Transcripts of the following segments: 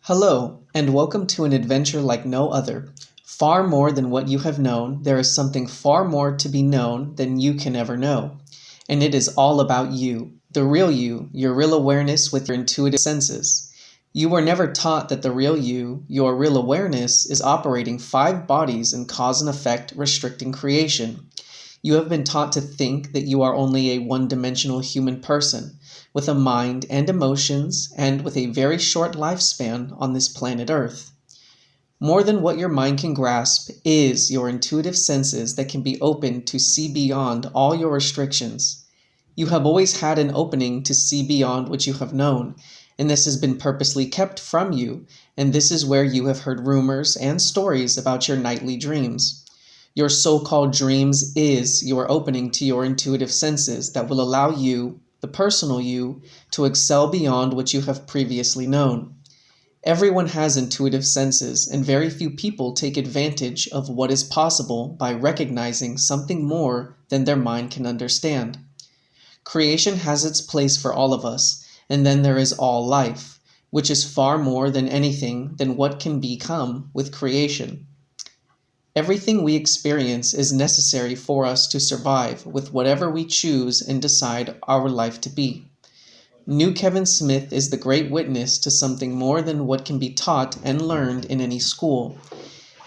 Hello, and welcome to an adventure like no other. Far more than what you have known, there is something far more to be known than you can ever know. And it is all about you, the real you, your real awareness with your intuitive senses. You were never taught that the real you, your real awareness, is operating 5 bodies in cause and effect, restricting creation. You have been taught to think that you are only a one-dimensional human person, with a mind and emotions, and with a very short lifespan on this planet Earth. More than what your mind can grasp is your intuitive senses that can be opened to see beyond all your restrictions. You have always had an opening to see beyond what you have known, and this has been purposely kept from you, and this is where you have heard rumors and stories about your nightly dreams. Your so-called dreams is your opening to your intuitive senses that will allow you, the personal you, to excel beyond what you have previously known. Everyone has intuitive senses, and very few people take advantage of what is possible by recognizing something more than their mind can understand. Creation has its place for all of us, and then there is all life, which is far more than anything than what can become with creation. Everything we experience is necessary for us to survive with whatever we choose and decide our life to be. New Kevin Smith is the great witness to something more than what can be taught and learned in any school.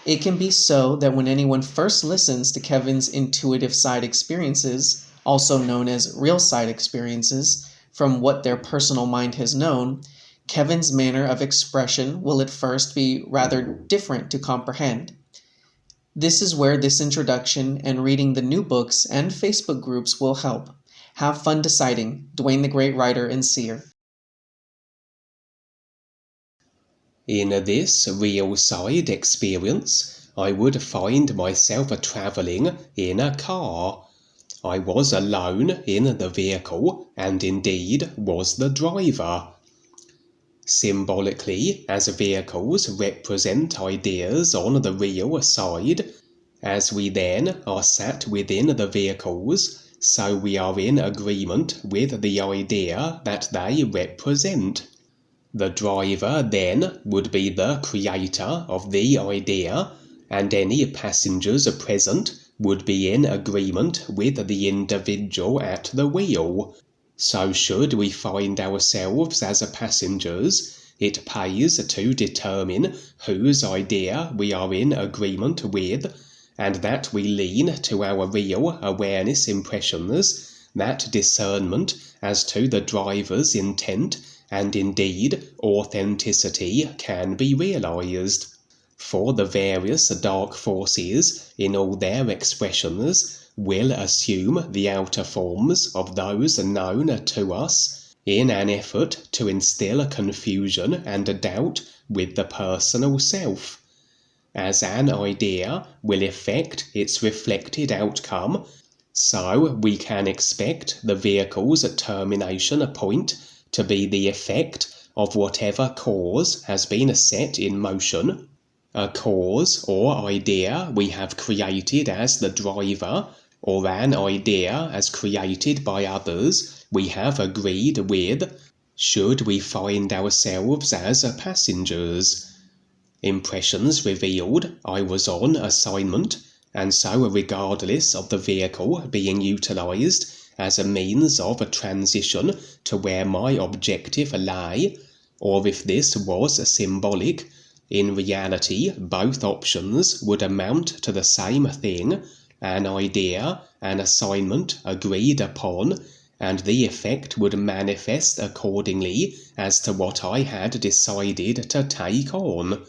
It can be so that when anyone first listens to Kevin's intuitive side experiences, also known as real side experiences, from what their personal mind has known, Kevin's manner of expression will at first be rather different to comprehend. This is where this introduction and reading the new books and Facebook groups will help. Have fun deciding. DUANE the Great Writer and Seer. In this real side experience, I would find myself travelling in a car. I was alone in the vehicle and indeed was the driver. Symbolically, as vehicles represent ideas on the real side, as we then are sat within the vehicles, so we are in agreement with the idea that they represent. The driver then would be the creator of the idea, and any passengers present would be in agreement with the individual at the wheel. So should we find ourselves as passengers, it pays to determine whose idea we are in agreement with, and that we lean to our real awareness impressions, that discernment as to the driver's intent and indeed authenticity can be realized. For the various dark forces in all their expressions will assume the outer forms of those known to us in an effort to instill confusion and doubt with the personal self. As an idea will effect its reflected outcome, so we can expect the vehicle's termination point to be the effect of whatever cause has been set in motion. A cause or idea we have created as the driver, or an idea as created by others we have agreed with, should we find ourselves as passengers. Impressions revealed I was on assignment, and so regardless of the vehicle being utilized as a means of transition to where my objective lay, or if this was symbolic, in reality both options would amount to the same thing, an idea, an assignment agreed upon, and the effect would manifest accordingly as to what I had decided to take on.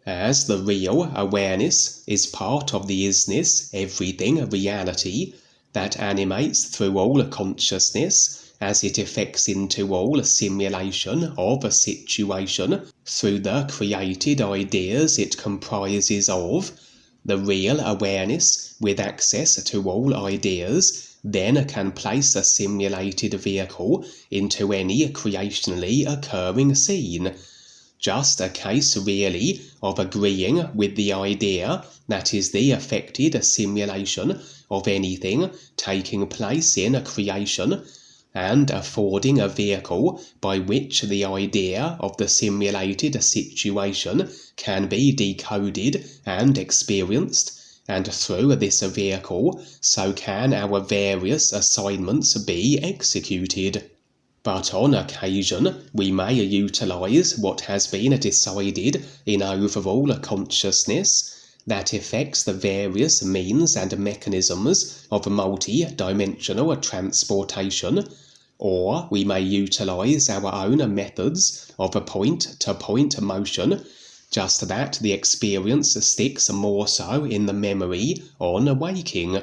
As the real awareness is part of the isness, everything reality, that animates through all consciousness, as it effects into all simulation of a situation through the created ideas it comprises of, the real awareness, with access to all ideas, then can place a simulated vehicle into any creationally occurring scene. Just a case really of agreeing with the idea that is the affected simulation of anything taking place in a creation, and affording a vehicle by which the idea of the simulated situation can be decoded and experienced, and through this vehicle so can our various assignments be executed. But on occasion we may utilize what has been decided in overall consciousness that affects the various means and mechanisms of multi-dimensional transportation, or we may utilize our own methods of point-to-point motion, just that the experience sticks more so in the memory on waking.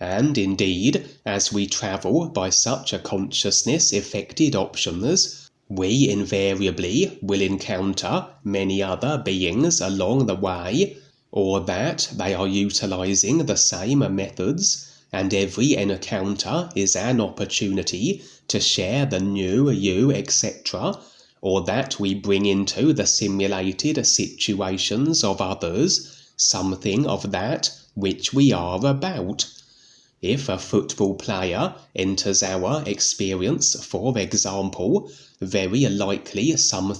And indeed, as we travel by such a consciousness-affected options, we invariably will encounter many other beings along the way, or that they are utilizing the same methods, and every encounter is an opportunity to share the new you, etc., or that we bring into the simulated situations of others something of that which we are about. If a football player enters our experience, for example, very likely some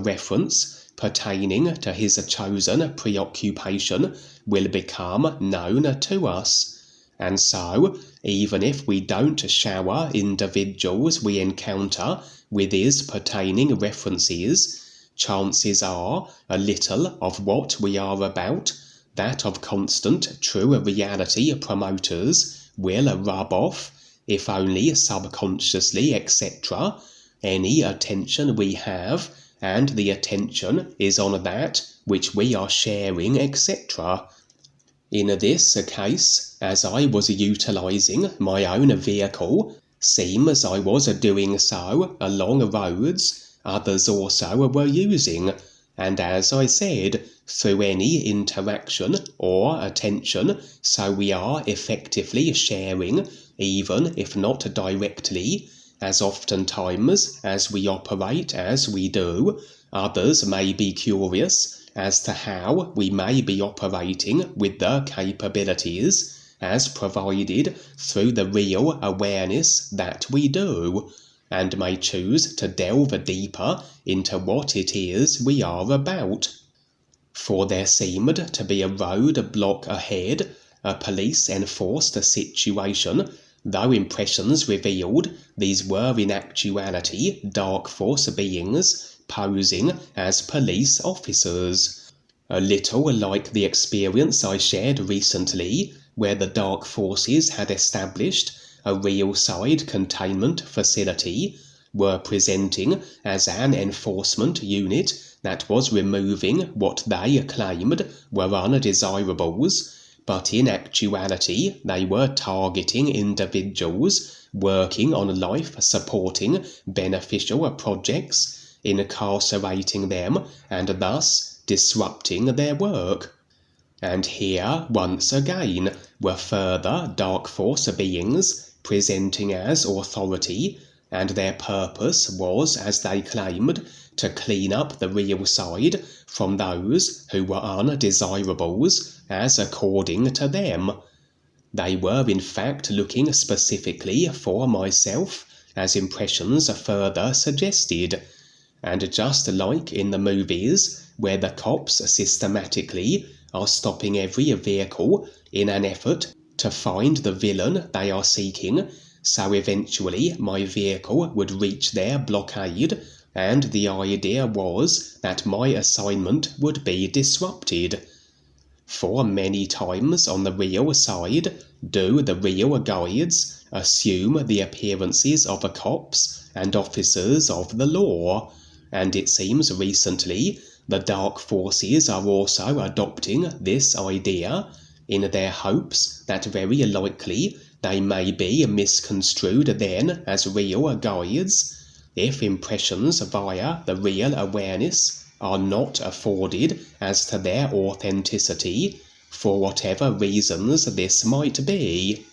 reference pertaining to his chosen preoccupation will become known to us. And so, even if we don't shower individuals we encounter with his pertaining references, chances are a little of what we are about, that of constant true reality promoters, will rub off, if only subconsciously, etc., any attention we have, and the attention is on that which we are sharing, etc. In this case, as I was utilizing my own vehicle, seems I was doing so along roads others also were using, and as I said, through any interaction or attention, so we are effectively sharing, even if not directly, as oftentimes as we operate as we do, others may be curious as to how we may be operating with the capabilities as provided through the real awareness that we do, and may choose to delve deeper into what it is we are about. For there seemed to be a road block ahead, a police-enforced situation, though impressions revealed these were in actuality dark force beings posing as police officers. A little like the experience I shared recently, where the dark forces had established a real side containment facility, were presenting as an enforcement unit that was removing what they claimed were undesirables, but in actuality they were targeting individuals working on life-supporting beneficial projects, incarcerating them and thus disrupting their work. And here, once again, were further dark force beings presenting as authority, and their purpose was, as they claimed, to clean up the real side from those who were undesirables, as according to them. They were in fact looking specifically for myself, as impressions further suggested. And just like in the movies, where the cops systematically are stopping every vehicle in an effort to find the villain they are seeking, so eventually my vehicle would reach their blockade, and the idea was that my assignment would be disrupted. For many times on the real side do the real guides assume the appearances of cops and officers of the law, and it seems recently the dark forces are also adopting this idea in their hopes that very likely they may be misconstrued then as real guides, if impressions via the real awareness are not afforded as to their authenticity, for whatever reasons this might be.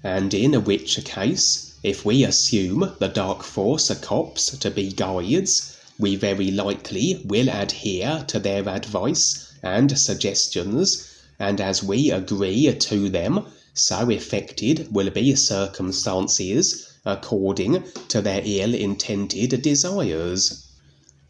And in which case, if we assume the dark force cops to be guides, we very likely will adhere to their advice and suggestions, and as we agree to them, so affected will be circumstances according to their ill-intended desires.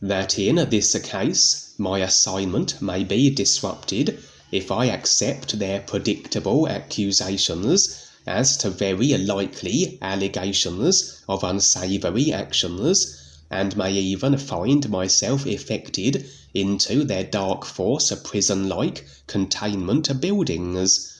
That in this case my assignment may be disrupted if I accept their predictable accusations as to very likely allegations of unsavoury actions, and may even find myself affected into their dark force prison-like containment buildings.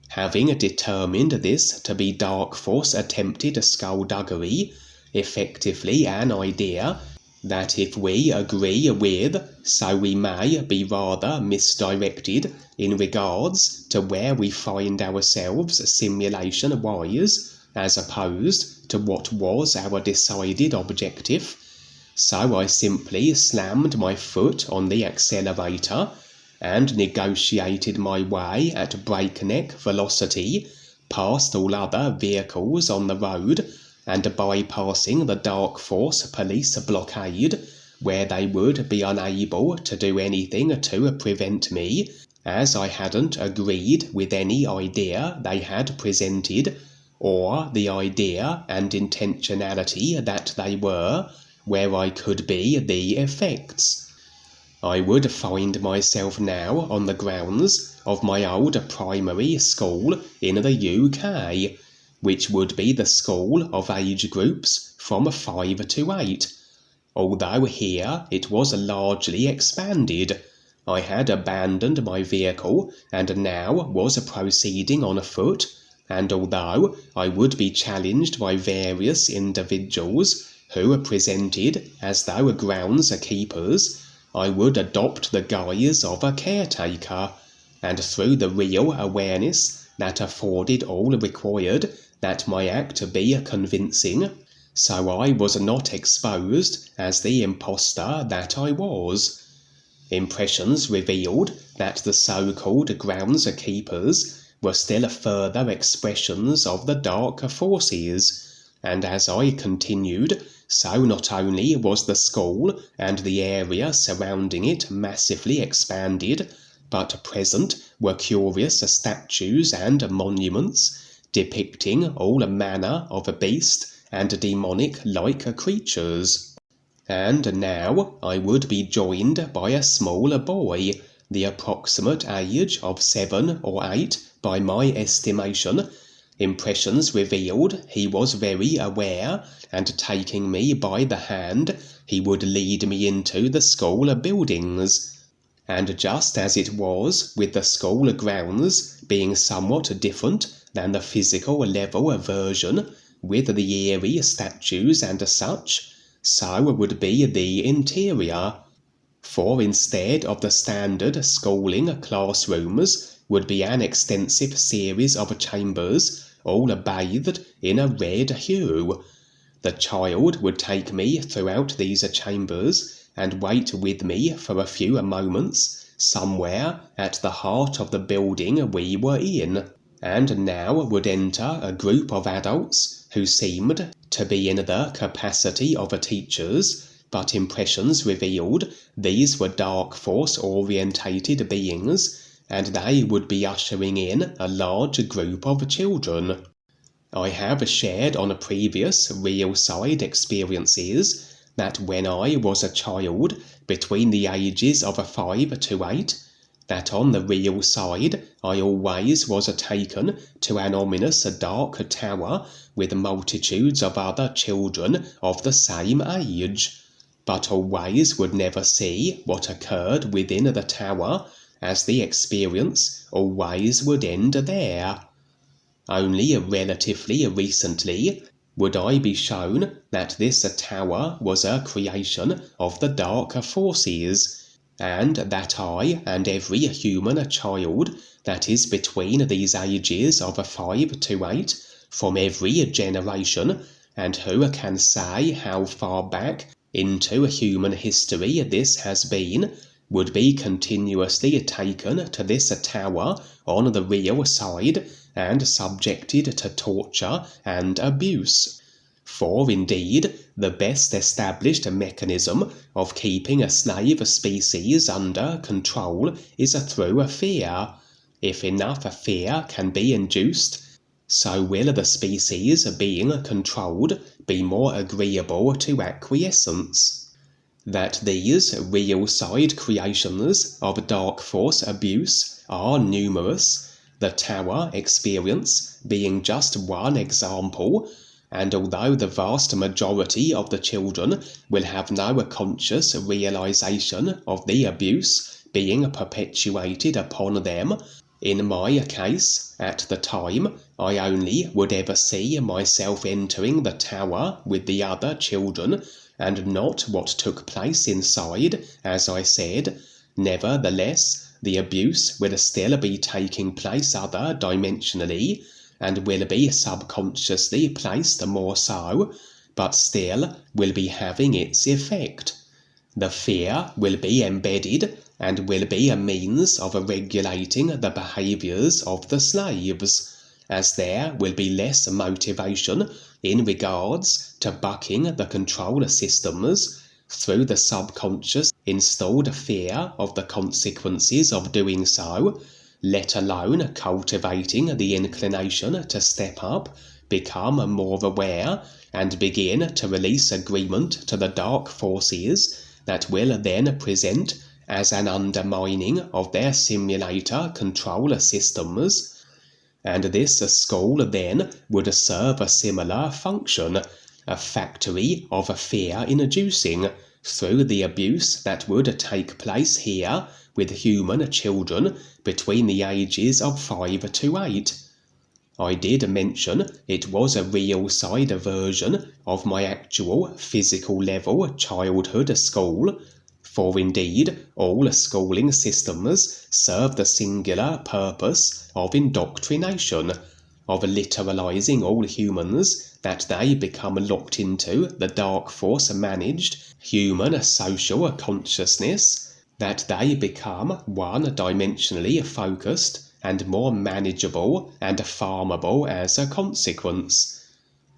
Having determined this to be dark force attempted skullduggery, effectively an idea that if we agree with, so we may be rather misdirected in regards to where we find ourselves simulation-wise, as opposed to what was our decided objective. So I simply slammed my foot on the accelerator and negotiated my way at breakneck velocity past all other vehicles on the road, and bypassing the dark force police blockade, where they would be unable to do anything to prevent me, as I hadn't agreed with any idea they had presented, or the idea and intentionality that they were, where I could be the effects. I would find myself now on the grounds of my old primary school in the UK, which would be the school of age groups from 5 to 8. Although here it was largely expanded, I had abandoned my vehicle and now was proceeding on foot, and although I would be challenged by various individuals who presented as though grounds keepers, I would adopt the guise of a caretaker, and through the real awareness that afforded all required that my act be convincing, so I was not exposed as the impostor that I was. Impressions revealed that the so-called groundskeepers were still further expressions of the dark forces, and as I continued, so not only was the school and the area surrounding it massively expanded, but present were curious statues and monuments depicting all manner of beast and demonic-like creatures. And now I would be joined by a small boy, the approximate age of 7 or 8 by my estimation. Impressions revealed he was very aware, and taking me by the hand, he would lead me into the school buildings. And just as it was with the school grounds being somewhat different than the physical level version, with the eerie statues and such, so would be the interior. For instead of the standard schooling classrooms would be an extensive series of chambers, all bathed in a red hue. The child would take me throughout these chambers and wait with me for a few moments somewhere at the heart of the building we were in, and now would enter a group of adults who seemed to be in the capacity of teachers, but impressions revealed these were dark force-orientated beings, and they would be ushering in a large group of children. I have shared on previous real side experiences that when I was a child between the ages of 5 to 8, that on the real side I always was taken to an ominous dark tower with multitudes of other children of the same age, but always would never see what occurred within the tower, as the experience always would end there. Only relatively recently would I be shown that this tower was a creation of the dark forces, and that I and every human child that is between these ages of 5 to 8, from every generation, and who can say how far back into human history this has been, would be continuously taken to this tower on the real side and subjected to torture and abuse. For indeed, the best established mechanism of keeping a slave species under control is through fear. If enough fear can be induced, so will the species being controlled be more agreeable to acquiescence. That these real side creations of dark force abuse are numerous, the tower experience being just one example, and although the vast majority of the children will have no conscious realization of the abuse being perpetuated upon them, in my case, at the time, I only would ever see myself entering the tower with the other children, and not what took place inside, as I said. Nevertheless, the abuse will still be taking place other dimensionally, and will be subconsciously placed more so, but still will be having its effect. The fear will be embedded, and will be a means of regulating the behaviours of the slaves, as there will be less motivation in regards to bucking the control systems through the subconscious installed fear of the consequences of doing so, let alone cultivating the inclination to step up, become more aware, and begin to release agreement to the dark forces that will then present as an undermining of their simulator control systems. And this school then would serve a similar function, a factory of fear inducing, through the abuse that would take place here with human children between the ages of 5 to 8. I did mention it was a real side version of my actual physical level childhood school, for indeed all schooling systems serve the singular purpose of indoctrination, of literalizing all humans, that they become locked into the dark force managed human social consciousness, that they become one-dimensionally focused and more manageable and farmable as a consequence.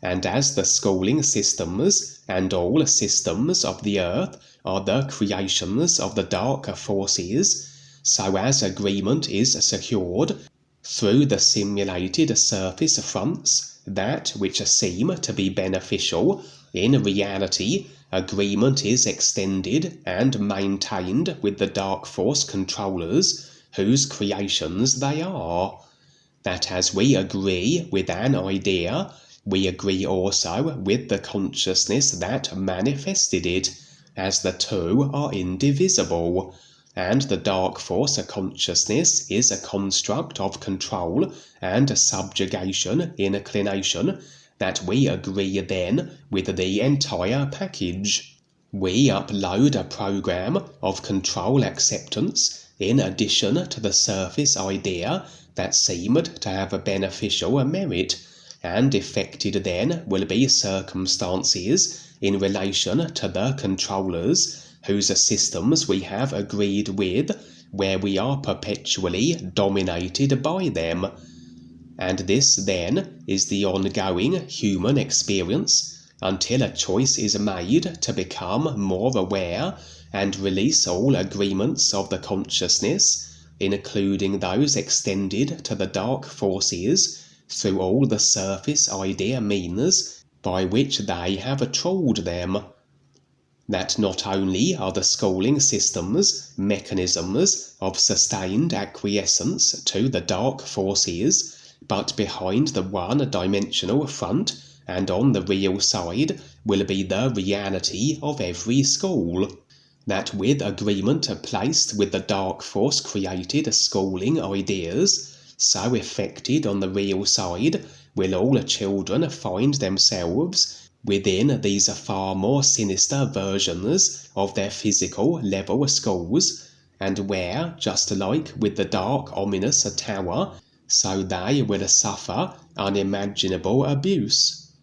And as the schooling systems and all systems of the earth are the creations of the darker forces, so as agreement is secured through the simulated surface fronts, that which seem to be beneficial, in reality agreement is extended and maintained with the dark force controllers, whose creations they are. That as we agree with an idea, we agree also with the consciousness that manifested it, as the two are indivisible, and the dark force consciousness is a construct of control and subjugation inclination, that we agree then with the entire package. We upload a program of control acceptance in addition to the surface idea that seemed to have a beneficial merit, and effected then will be circumstances in relation to the controllers, whose systems we have agreed with, where we are perpetually dominated by them. And this then is the ongoing human experience, until a choice is made to become more aware and release all agreements of the consciousness, including those extended to the dark forces, through all the surface idea means by which they have trawled them. That not only are the schooling systems mechanisms of sustained acquiescence to the dark forces, but behind the one-dimensional front and on the real side will be the reality of every school. That with agreement placed with the dark force created schooling ideas, so effected on the real side, will all children find themselves within these far more sinister versions of their physical level schools, and where, just like with the dark ominous tower, so they will suffer unimaginable abuse.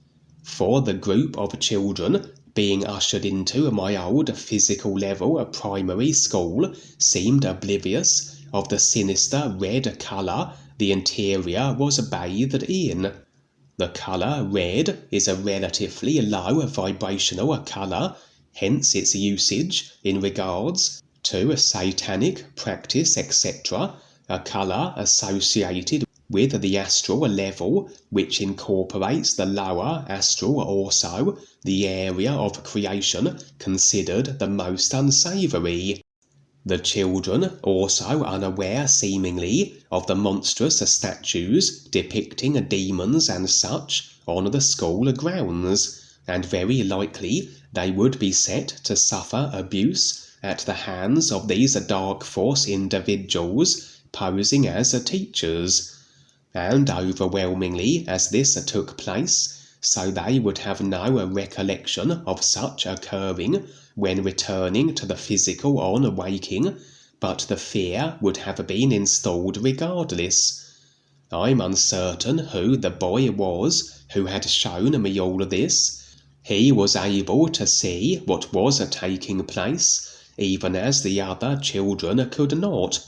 For the group of children being ushered into my old physical level primary school seemed oblivious of the sinister red colour the interior was bathed in. The colour red is a relatively low vibrational colour, hence its usage in regards to satanic practice, etc., a colour associated with the astral level, which incorporates the lower astral also, the area of creation considered the most unsavoury. The children, also unaware seemingly of the monstrous statues depicting demons and such on the school grounds, and very likely they would be set to suffer abuse at the hands of these dark force individuals posing as teachers. And overwhelmingly as this took place, so they would have no recollection of such occurring when returning to the physical on waking, but the fear would have been installed regardless. I'm uncertain who the boy was who had shown me all this. He was able to see what was taking place, even as the other children could not.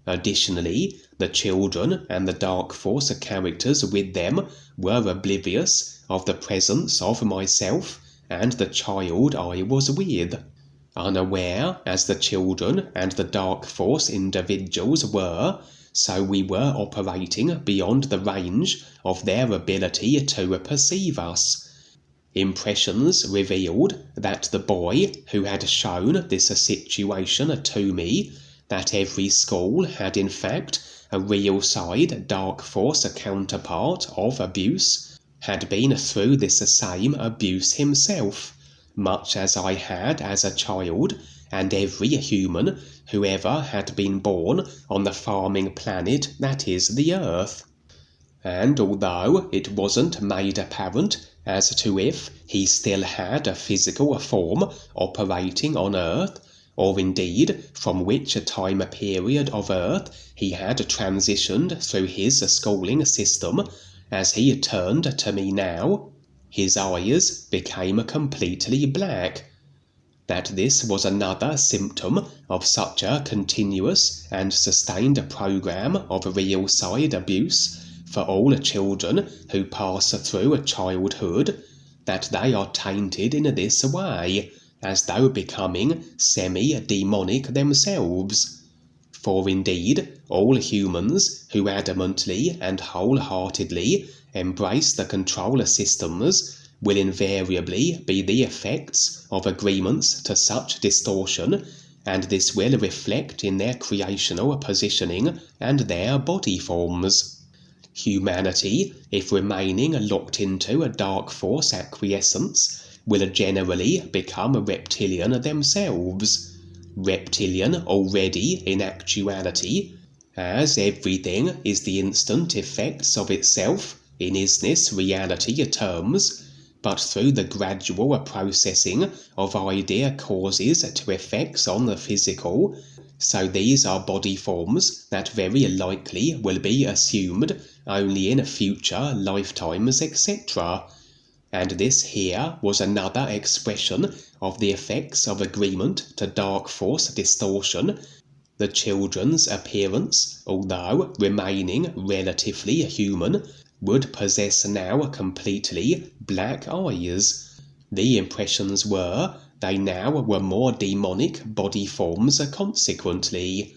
Additionally, the children and the dark force characters with them were oblivious of the presence of myself and the child I was with. Unaware as the children and the dark force individuals were, so we were operating beyond the range of their ability to perceive us. Impressions revealed that the boy who had shown this situation to me, that every school had in fact a real side dark force counterpart of abuse, had been through this same abuse himself, much as I had as a child, and every human who ever had been born on the farming planet that is the Earth. And although it wasn't made apparent as to if he still had a physical form operating on Earth, or indeed from which time period of Earth he had transitioned through his schooling system, as he turned to me now, his eyes became completely black. That this was another symptom of such a continuous and sustained program of real side abuse for all children who pass through childhood, that they are tainted in this way, as though becoming semi-demonic themselves. For indeed, all humans who adamantly and wholeheartedly embrace the control systems will invariably be the effects of agreements to such distortion, and this will reflect in their creational positioning and their body forms. Humanity, if remaining locked into a dark force acquiescence, will generally become reptilian themselves. Reptilian already in actuality, as everything is the instant effects of itself in isness reality terms, but through the gradual processing of idea causes to effects on the physical, so these are body forms that very likely will be assumed only in future lifetimes, etc. And this here was another expression of the effects of agreement to dark force distortion. The children's appearance, although remaining relatively human, would possess now completely black eyes. The impressions were, they now were more demonic body forms consequently.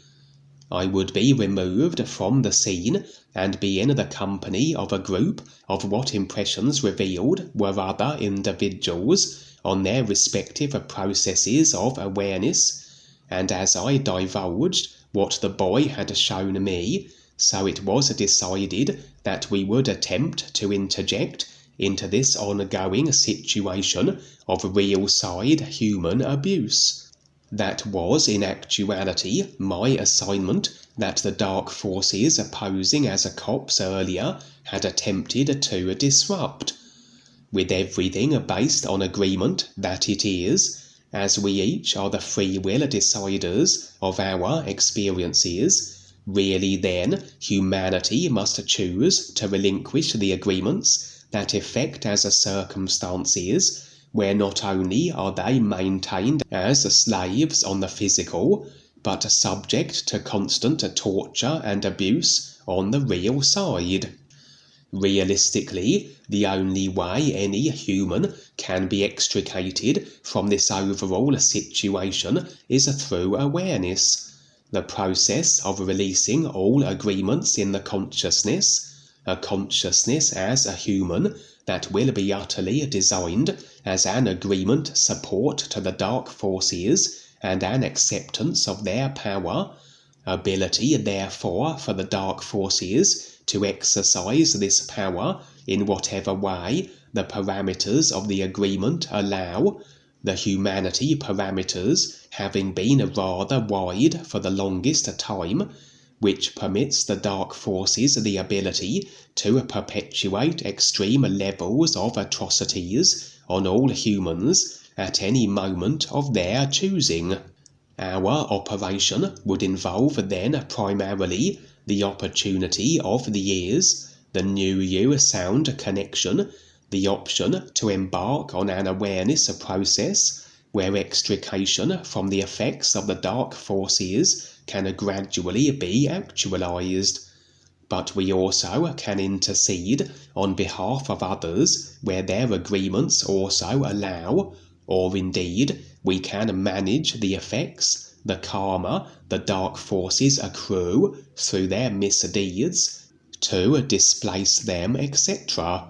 I would be removed from the scene and be in the company of a group of what impressions revealed were other individuals on their respective processes of awareness, and as I divulged what the boy had shown me, so it was decided that we would attempt to interject into this ongoing situation of real side human abuse. That was in actuality my assignment that the dark forces posing as cops earlier had attempted to disrupt. With everything based on agreement that it is, as we each are the free will deciders of our experiences, really then humanity must choose to relinquish the agreements that effect as circumstances, where not only are they maintained as slaves on the physical, but subject to constant torture and abuse on the real side. Realistically, the only way any human can be extricated from this overall situation is through awareness. the process of releasing all agreements in the consciousness, a consciousness as a human that will be utterly designed as an agreement support to the dark forces and an acceptance of their power, ability therefore for the dark forces to exercise this power in whatever way the parameters of the agreement allow, the humanity parameters having been rather wide for the longest time, which permits the dark forces the ability to perpetuate extreme levels of atrocities on all humans at any moment of their choosing. Our operation would involve then primarily the opportunity of the ears, the new sound connection, the option to embark on an awareness process where extrication from the effects of the dark forces can gradually be actualized. But we also can intercede on behalf of others where their agreements also allow, or indeed we can manage the effects, the karma the dark forces accrue through their misdeeds, to displace them, etc.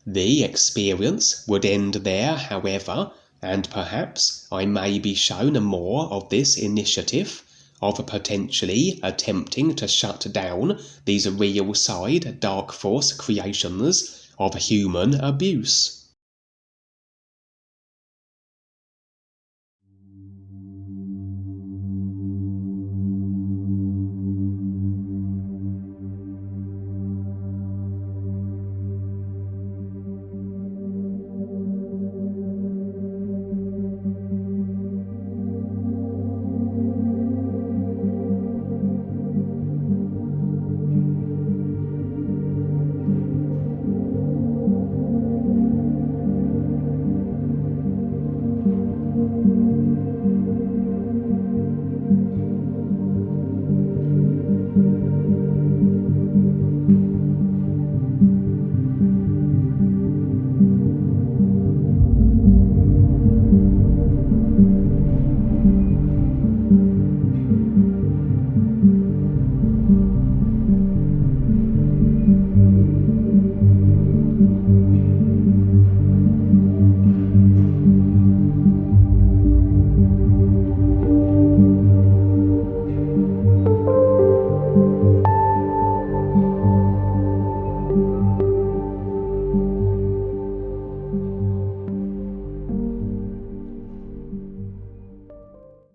The experience would end there, however, and perhaps I may be shown more of this initiative of potentially attempting to shut down these real side dark force creations of human abuse.